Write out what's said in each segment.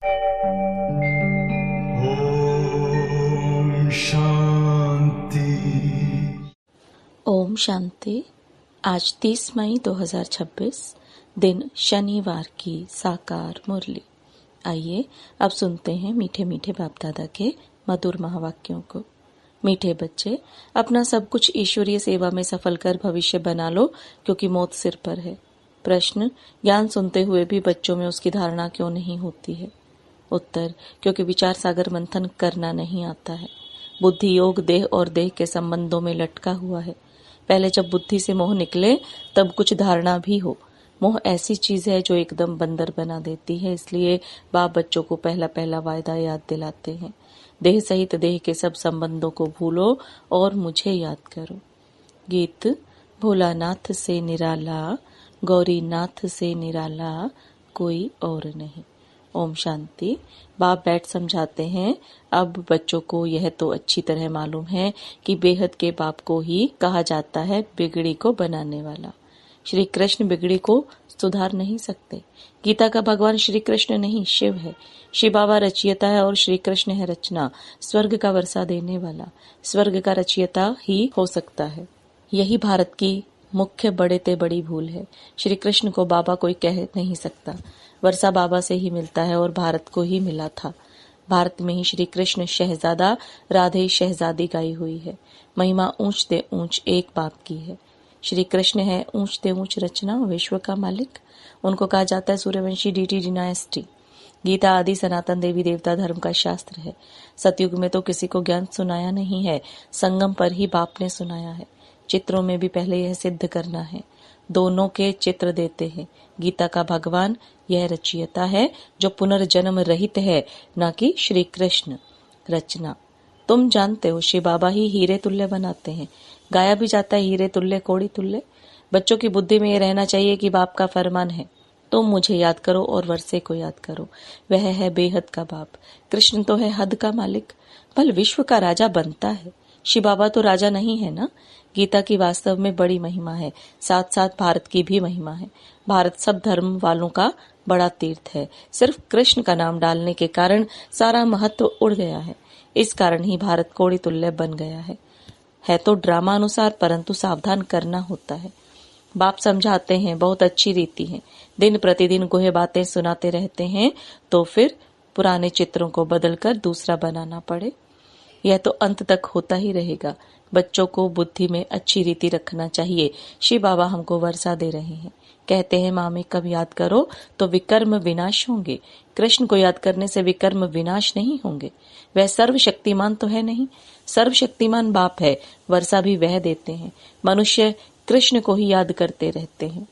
ओम शांति। ओम शांति। आज 30 मई 2026 दिन शनिवार की साकार मुरली। आइए अब सुनते हैं मीठे मीठे बाप दादा के मधुर महावाक्यों को। मीठे बच्चे, अपना सब कुछ ईश्वरीय सेवा में सफल कर भविष्य बना लो, क्योंकि मौत सिर पर है। प्रश्न: ज्ञान सुनते हुए भी बच्चों में उसकी धारणा क्यों नहीं होती है? उत्तर: क्योंकि विचार सागर मंथन करना नहीं आता है। बुद्धि योग देह और देह के संबंधों में लटका हुआ है। पहले जब बुद्धि से मोह निकले तब कुछ धारणा भी हो। मोह ऐसी चीज है जो एकदम बंदर बना देती है, इसलिए बाप बच्चों को पहला पहला वायदा याद दिलाते हैं। देह सहित देह के सब संबंधों को भूलो और मुझे याद करो। गीत: भोलानाथ से निराला, गौरीनाथ से निराला, कोई और नहीं। ओम शांति। बाप बैठ समझाते हैं। अब बच्चों को यह तो अच्छी तरह मालूम है कि बेहद के बाप को ही कहा जाता है बिगड़ी को बनाने वाला। श्री कृष्ण बिगड़ी को सुधार नहीं सकते। गीता का भगवान श्री कृष्ण नहीं, शिव है। शिव बाबा रचयिता है और श्री कृष्ण है रचना, स्वर्ग का वर्षा देने वाला। स्वर्ग का रचयिता ही हो सकता है। यही भारत की मुख्य बड़े ते बड़ी भूल है। श्री कृष्ण को बाबा कोई कह नहीं सकता। वर्षा बाबा से ही मिलता है और भारत को ही मिला था। भारत में ही श्री कृष्ण शहजादा, राधे शहजादी गाई हुई है। महिमा ऊंच ते ऊंच एक बाप की है। श्री कृष्ण है ऊंच ते ऊंच रचना, विश्व का मालिक। उनको कहा जाता है सूर्यवंशी डीटी डिनाइस्टी। गीता आदि सनातन देवी देवता धर्म का शास्त्र है। सतयुग में तो किसी को ज्ञान सुनाया नहीं है, संगम पर ही बाप ने सुनाया है। चित्रों में भी पहले यह सिद्ध करना है। दोनों के चित्र देते हैं। गीता का भगवान यह रचयिता है जो पुनर्जन्म रहित है, न कि श्री कृष्ण रचना। तुम जानते हो शिव बाबा ही हीरे तुल्य बनाते हैं। गाया भी जाता है हीरे तुल्य कोड़ी तुल्य। बच्चों की बुद्धि में यह रहना चाहिए कि बाप का फरमान है, तुम मुझे याद करो और वर्षे को याद करो। वह है बेहद का बाप। कृष्ण तो है हद का मालिक, भल विश्व का राजा बनता है। शिव बाबा तो राजा नहीं है ना। गीता की वास्तव में बड़ी महिमा है, साथ साथ भारत की भी महिमा है। भारत सब धर्म वालों का बड़ा तीर्थ है। सिर्फ कृष्ण का नाम डालने के कारण सारा महत्व उड़ गया है। इस कारण ही भारत कोड़ी तुल्य बन गया है तो ड्रामा अनुसार, परंतु सावधान करना होता है। बाप समझाते हैं, बहुत अच्छी रीति है। दिन प्रतिदिन गुहे बातें सुनाते रहते हैं तो फिर पुराने चित्रों को बदलकर दूसरा बनाना पड़े। यह तो अंत तक होता ही रहेगा। बच्चों को बुद्धि में अच्छी रीति रखना चाहिए। शिव बाबा हमको वर्षा दे रहे हैं। कहते हैं माँ में कब याद करो तो विकर्म विनाश होंगे। कृष्ण को याद करने से विकर्म विनाश नहीं होंगे। वह सर्वशक्तिमान तो है नहीं। सर्वशक्तिमान बाप है, वर्षा भी वह देते हैं। मनुष्य कृष्ण को ही याद करते रहते हैं।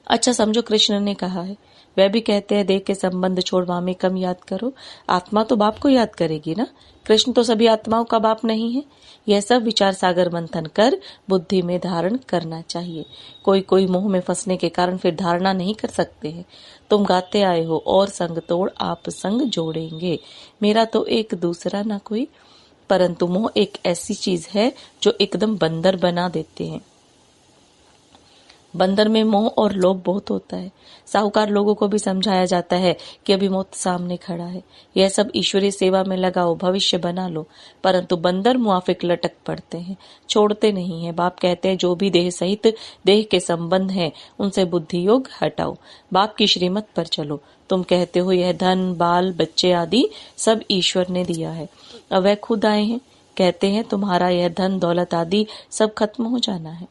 अच्छा समझो, कृष्ण ने कहा है। वह भी कहते हैं देह के संबंध छोड़ माँ में कम याद करो। आत्मा तो बाप को याद करेगी ना। कृष्ण तो सभी आत्माओं का बाप नहीं है। यह सब विचार सागर मंथन कर बुद्धि में धारण करना चाहिए। कोई मोह में फंसने के कारण फिर धारणा नहीं कर सकते हैं। तुम गाते आए हो और संग तोड़ आप संग जोड़ेंगे। मेरा तो एक दूसरा ना कोई। परंतु मोह एक ऐसी चीज है जो एकदम बंदर बना देते हैं। बंदर में मोह और लोभ बहुत होता है। साहूकार लोगों को भी समझाया जाता है कि अभी मौत सामने खड़ा है, यह सब ईश्वरीय सेवा में लगाओ, भविष्य बना लो। परंतु बंदर मुआफिक लटक पड़ते हैं, छोड़ते नहीं है। बाप कहते हैं जो भी देह सहित देह के संबंध हैं उनसे बुद्धि योग हटाओ, बाप की श्रीमत पर चलो। तुम कहते हो यह धन बाल बच्चे आदि सब ईश्वर ने दिया है। अब वह खुद आए हैं, कहते हैं तुम्हारा यह धन दौलत आदि सब खत्म हो जाना है।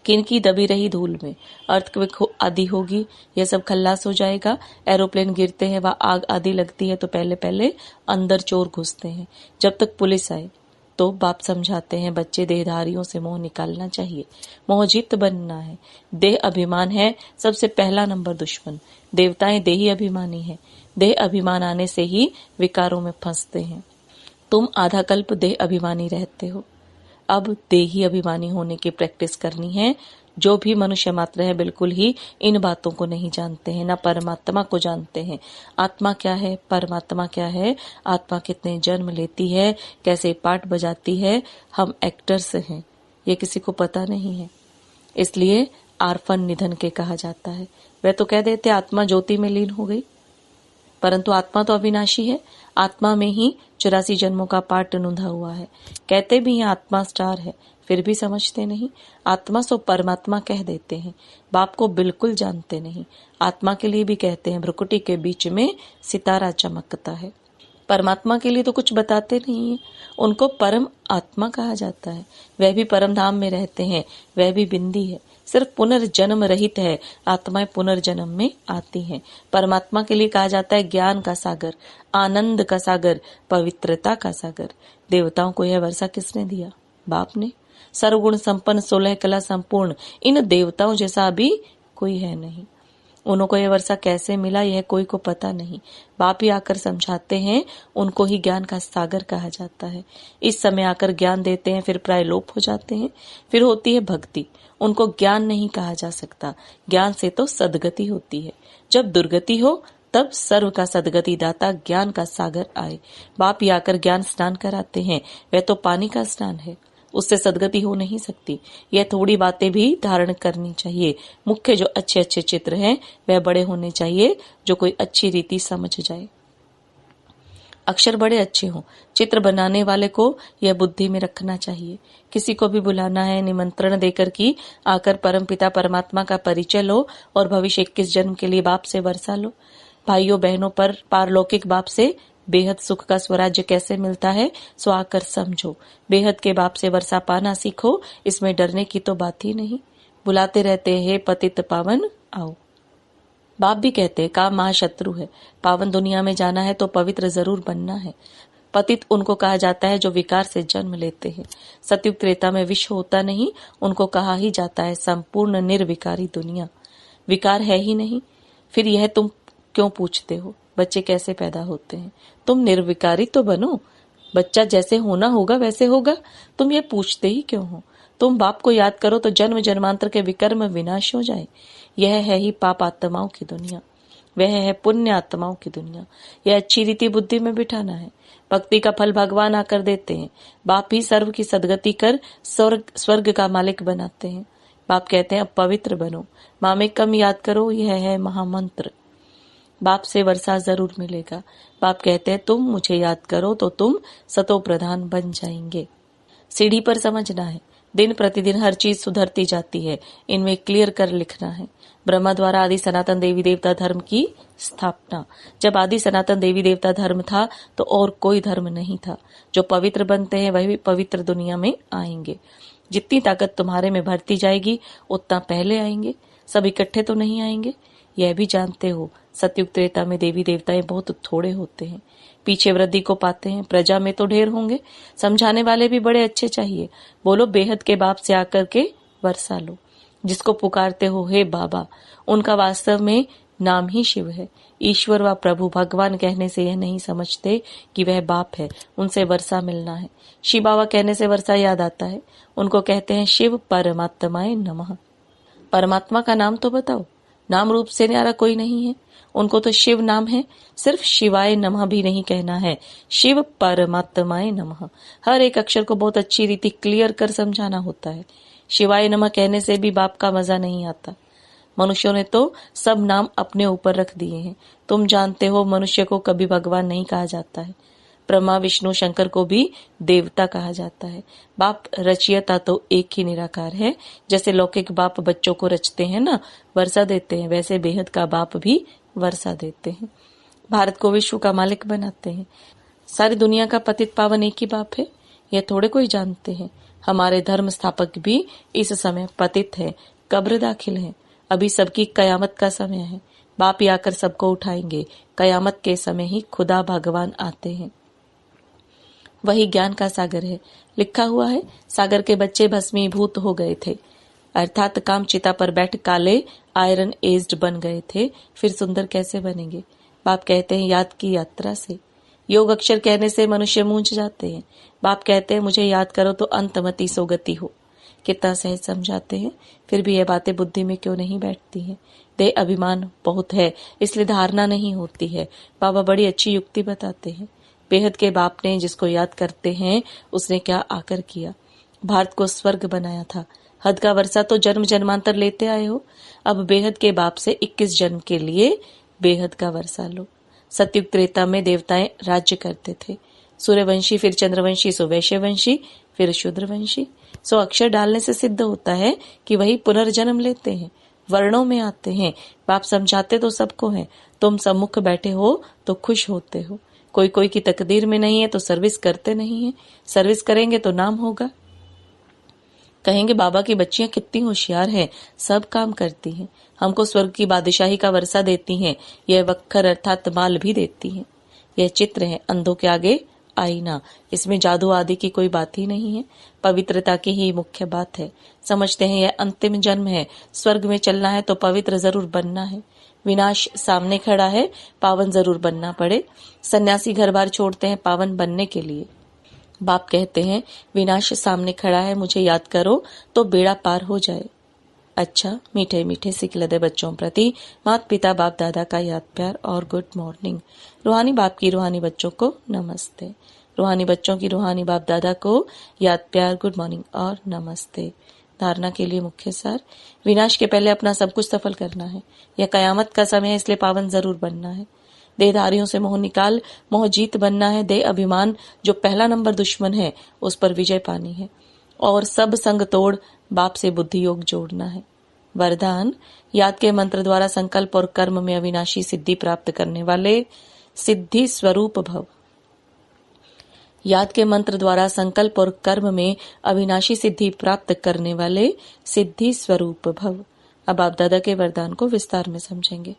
किनकी दबी रही धूल में अर्थक्वेक आदि होगी, यह सब खल्लास हो जाएगा। एरोप्लेन गिरते हैं, वह आग आदि लगती है तो पहले पहले अंदर चोर घुसते हैं, जब तक पुलिस आए। तो बाप समझाते हैं बच्चे देहधारियों से मोह निकालना चाहिए, मोहजित बनना है। देह अभिमान है सबसे पहला नंबर दुश्मन। देवताएं देही अभिमानी है। देह अभिमान आने से ही विकारों में फंसते हैं। तुम आधा कल्प देह अभिमानी रहते हो, अब देही अभिमानी होने की प्रैक्टिस करनी है। जो भी मनुष्य मात्र है बिल्कुल ही इन बातों को नहीं जानते हैं, न परमात्मा को जानते हैं। आत्मा क्या है, परमात्मा क्या है, आत्मा कितने जन्म लेती है, कैसे पाठ बजाती है, हम एक्टर्स हैं, ये किसी को पता नहीं है। इसलिए आर्फन निधन के कहा जाता है। वह तो कह देते आत्मा ज्योति में लीन हो गई, परंतु आत्मा तो अविनाशी है। आत्मा में ही 84 जन्मों का पाठ नुंधा हुआ है। कहते भी हैं आत्मा स्टार है, फिर भी समझते नहीं। आत्मा सो परमात्मा कह देते हैं, बाप को बिल्कुल जानते नहीं। आत्मा के लिए भी कहते हैं भ्रुकुटी के बीच में सितारा चमकता है। परमात्मा के लिए तो कुछ बताते नहीं है। उनको परम आत्मा कहा जाता है। वह भी परम धाम में रहते हैं, वह भी बिंदी है, सिर्फ पुनर्जन्म रहित है। आत्माएं पुनर्जन्म में आती हैं। परमात्मा के लिए कहा जाता है ज्ञान का सागर, आनंद का सागर, पवित्रता का सागर। देवताओं को यह वर्षा किसने दिया? बाप ने। सर्वगुण संपन्न, 16 कला संपूर्ण इन देवताओं जैसा अभी कोई है नहीं। उनको यह वर्षा कैसे मिला यह कोई को पता नहीं। बाप ही आकर समझाते हैं। उनको ही ज्ञान का सागर कहा जाता है। इस समय आकर ज्ञान देते हैं, फिर प्राय लोप हो जाते हैं। फिर होती है भक्ति। उनको ज्ञान नहीं कहा जा सकता। ज्ञान से तो सदगति होती है। जब दुर्गति हो तब सर्व का सदगति दाता ज्ञान का सागर आए। बाप ही आकर ज्ञान स्नान कराते हैं। वह तो पानी का स्नान है, उससे सदगति हो नहीं सकती। यह थोड़ी बातें भी धारण करनी चाहिए। मुख्य जो अच्छे अच्छे चित्र हैं वह बड़े होने चाहिए, जो कोई अच्छी रीति समझ जाए। अक्षर बड़े अच्छे हों। चित्र बनाने वाले को यह बुद्धि में रखना चाहिए। किसी को भी बुलाना है, निमंत्रण देकर कि आकर परमपिता परमात्मा का परिचय लो और भविष्य 21 जन्म के लिए बाप से वर्षा लो। भाइयों बहनों, पर पारलौकिक बाप से बेहद सुख का स्वराज्य कैसे मिलता है सो आकर समझो। बेहद के बाप से वर्षा पाना सीखो। इसमें डरने की तो बात ही नहीं। बुलाते रहते हैं पतित पावन आओ। बाप भी कहते हैं काम महाशत्रु है। पावन दुनिया में जाना है तो पवित्र जरूर बनना है। पतित उनको कहा जाता है जो विकार से जन्म लेते हैं। सतयुग त्रेता में विश्व होता नहीं, उनको कहा ही जाता है संपूर्ण निर्विकारी दुनिया। विकार है ही नहीं, फिर यह तुम क्यों पूछते हो बच्चे कैसे पैदा होते हैं? तुम निर्विकारी तो बनो। बच्चा जैसे होना होगा वैसे होगा। तुम ये पूछते ही क्यों हो? तुम बाप को याद करो तो जन्म जन्मांतर के विकर्म विनाश हो जाए। यह है ही पाप आत्माओं की दुनिया, वह है पुण्य आत्माओं की दुनिया। यह अच्छी रीति बुद्धि में बिठाना है। भक्ति का फल भगवान आकर देते हैं। बाप ही सर्व की सदगति कर स्वर्ग का मालिक बनाते हैं। बाप कहते हैं अब पवित्र बनो, मामेकम याद करो, यह है महामंत्र। बाप से वर्षा जरूर मिलेगा। बाप कहते हैं तुम मुझे याद करो तो तुम सतो प्रधान बन जाएंगे। सीढ़ी पर समझना है। दिन प्रतिदिन हर चीज सुधरती जाती है। इनमें क्लियर कर लिखना है। ब्रह्मा द्वारा आदि सनातन देवी देवता धर्म की स्थापना। जब आदि सनातन देवी देवता धर्म था तो और कोई धर्म नहीं था। जो पवित्र बनते हैं वही पवित्र दुनिया में आएंगे। जितनी ताकत तुम्हारे में भरती जाएगी उतना पहले आएंगे। सब इकट्ठे तो नहीं आएंगे, यह भी जानते हो। सतयुग त्रेता में देवी देवताएं बहुत थोड़े होते हैं, पीछे वृद्धि को पाते हैं। प्रजा में तो ढेर होंगे। समझाने वाले भी बड़े अच्छे चाहिए। बोलो बेहद के बाप से आकर के वर्षा लो। जिसको पुकारते हो हे बाबा, उनका वास्तव में नाम ही शिव है। ईश्वर व प्रभु भगवान कहने से यह नहीं समझते कि वह बाप है, उनसे वर्षा मिलना है। शिव बाबा कहने से वर्षा याद आता है। उनको कहते हैं शिव परमात्माए नमः। परमात्मा का नाम तो बताओ। नाम रूप से न्यारा कोई नहीं है। उनको तो शिव नाम है। सिर्फ शिवाय नमः भी नहीं कहना है, शिव परमात्माए नमः। हर एक अक्षर को बहुत अच्छी रीति क्लियर कर समझाना होता है। शिवाय नमः कहने से भी बाप का मजा नहीं आता। मनुष्यों ने तो सब नाम अपने ऊपर रख दिए हैं। तुम जानते हो मनुष्य को कभी भगवान नहीं कहा जाता है। ब्रह्मा विष्णु शंकर को भी देवता कहा जाता है। बाप रचयिता तो एक ही निराकार है। जैसे लौकिक बाप बच्चों को रचते हैं ना, वर्षा देते हैं, वैसे बेहद का बाप भी वर्षा देते हैं। भारत को विश्व का मालिक बनाते हैं। सारी दुनिया का पतित पावन एक ही बाप है, यह थोड़े कोई जानते हैं। हमारे धर्म स्थापक भी इस समय पतित है, कब्र दाखिल है। अभी सबकी कयामत का समय है। बाप ही आकर सबको उठाएंगे। कयामत के समय ही खुदा भगवान आते हैं। वही ज्ञान का सागर है। लिखा हुआ है सागर के बच्चे भस्मीभूत हो गए थे, अर्थात काम चिता पर बैठ काले आयरन एज्ड बन गए थे। फिर सुंदर कैसे बनेंगे? बाप कहते हैं याद की यात्रा से। योग अक्षर कहने से मनुष्य मूंझ जाते हैं। बाप कहते हैं मुझे याद करो तो अंतमति सोगति हो। कितना सहज समझाते हैं, फिर भी यह बातें बुद्धि में क्यों नहीं बैठती हैं? देह अभिमान बहुत है, इसलिए धारणा नहीं होती है। बाबा बड़ी अच्छी युक्ति बताते हैं। बेहद के बाप ने जिसको याद करते हैं उसने क्या आकर किया? भारत को स्वर्ग बनाया था। हद का वर्षा तो जन्म जन्मांतर लेते आए हो। अब बेहद के बाप से 21 जन्म के लिए बेहद का वर्षा लो। सतयुग त्रेता में देवताएं राज्य करते थे। सूर्यवंशी, फिर चंद्रवंशी, सो वैश्यवंशी, फिर शूद्रवंशी। सो अक्षर डालने से सिद्ध होता है कि वही पुनर्जन्म लेते हैं, वर्णों में आते हैं। बाप समझाते तो सबको हैं, तुम सम्मुख बैठे हो तो खुश होते हो। कोई कोई की तकदीर में नहीं है तो सर्विस करते नहीं है। सर्विस करेंगे तो नाम होगा। कहेंगे बाबा की बच्चियां कितनी होशियार हैं, सब काम करती हैं, हमको स्वर्ग की बादशाही का वर्षा देती हैं, यह वक्खर अर्थात माल भी देती हैं। यह चित्र है, अंधों के आगे आईना, इसमें जादू आदि की कोई बात ही नहीं है, पवित्रता की ही मुख्य बात है। समझते हैं यह अंतिम जन्म है, स्वर्ग में चलना है तो पवित्र जरूर बनना है। विनाश सामने खड़ा है, पावन जरूर बनना पड़े। सन्यासी घर बार छोड़ते हैं पावन बनने के लिए। बाप कहते हैं विनाश सामने खड़ा है, मुझे याद करो तो बेड़ा पार हो जाए। अच्छा, मीठे मीठे सिकलदे बच्चों प्रति माता पिता बाप दादा का याद प्यार और गुड मॉर्निंग। रूहानी बाप की रूहानी बच्चों को नमस्ते। रूहानी बच्चों की रूहानी बाप दादा को याद प्यार, गुड मॉर्निंग और नमस्ते। धारणा के लिए मुख्य सार, विनाश के पहले अपना सब कुछ सफल करना है। यह कयामत का समय है, इसलिए पावन जरूर बनना है। देहधारियों से मोह निकाल मोह जीत बनना है। देह अभिमान जो पहला नंबर दुश्मन है, उस पर विजय पानी है और सब संग तोड़ बाप से बुद्धि योग जोड़ना है। वरदान, याद के मंत्र द्वारा संकल्प और कर्म में अविनाशी सिद्धि प्राप्त करने वाले सिद्धि स्वरूप भव। याद के मंत्र द्वारा संकल्प और कर्म में अविनाशी सिद्धि प्राप्त करने वाले सिद्धि स्वरूप भव। अब आप दादा के वरदान को विस्तार में समझेंगे।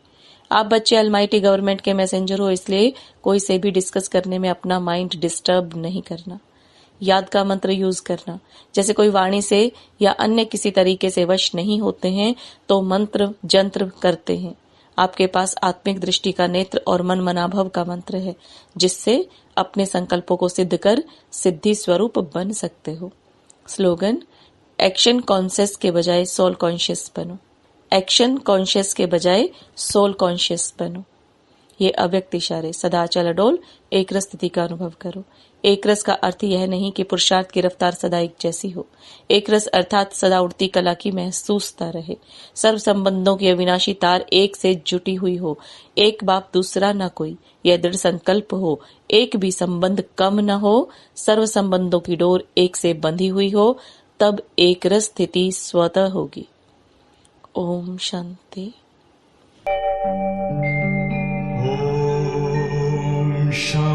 आप बच्चे अलमाइटी गवर्नमेंट के मैसेंजर हो, इसलिए कोई से भी डिस्कस करने में अपना माइंड डिस्टर्ब नहीं करना। याद का मंत्र यूज करना। जैसे कोई वाणी से या अन्य किसी तरीके से वश नहीं होते हैं तो मंत्र जंत्र करते हैं। आपके पास आत्मिक दृष्टि का नेत्र और मन मनाभव का मंत्र है, जिससे अपने संकल्पों को सिद्ध कर सिद्धि स्वरूप बन सकते हो। स्लोगन, एक्शन कॉन्शियस के बजाय सोल कॉन्शियस बनो। एक्शन कॉन्शियस के बजाय सोल कॉन्शियस बनो। ये अव्यक्त इशारे, सदा अचल अडोल एक रस स्थिति का अनुभव करो। एक रस का अर्थ यह नहीं कि पुरुषार्थ की रफ्तार सदा एक जैसी हो। एक रस अर्थात सदा उड़ती कला की महसूसता रहे। सर्व संबंधों की अविनाशी तार एक से जुटी हुई हो। एक बाप दूसरा न कोई, यह दृढ़ संकल्प हो। एक भी संबंध कम न हो। सर्व संबंधों की डोर एक से बंधी हुई हो, तब एक रस स्थिति स्वतः होगी। ओम शांति। Om Shanti.